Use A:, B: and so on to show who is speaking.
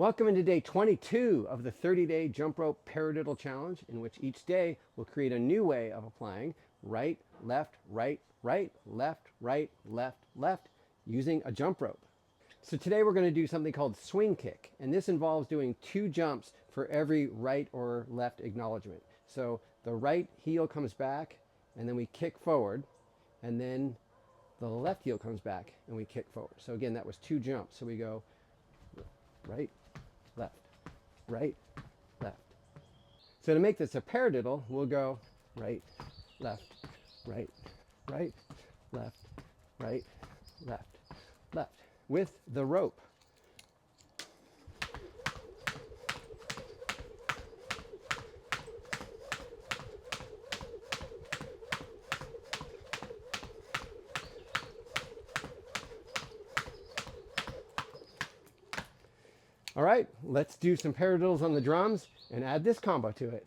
A: Welcome into day 22 of the 30-day jump rope paradiddle challenge, in which each day we'll create a new way of applying right, left, right, right, left, right, left, left, using a jump rope. So today we're going to do something called swing kick, and this involves doing 2 jumps for every right or left acknowledgement. So the right heel comes back, and then we kick forward, and then the left heel comes back, and we kick forward. So again, that was 2 jumps. So we go right, left, right, left. So to make this a paradiddle, we'll go right, left, right, right, left, right, left, left, with the rope. All right, let's do some paradiddles on the drums and add this combo to it.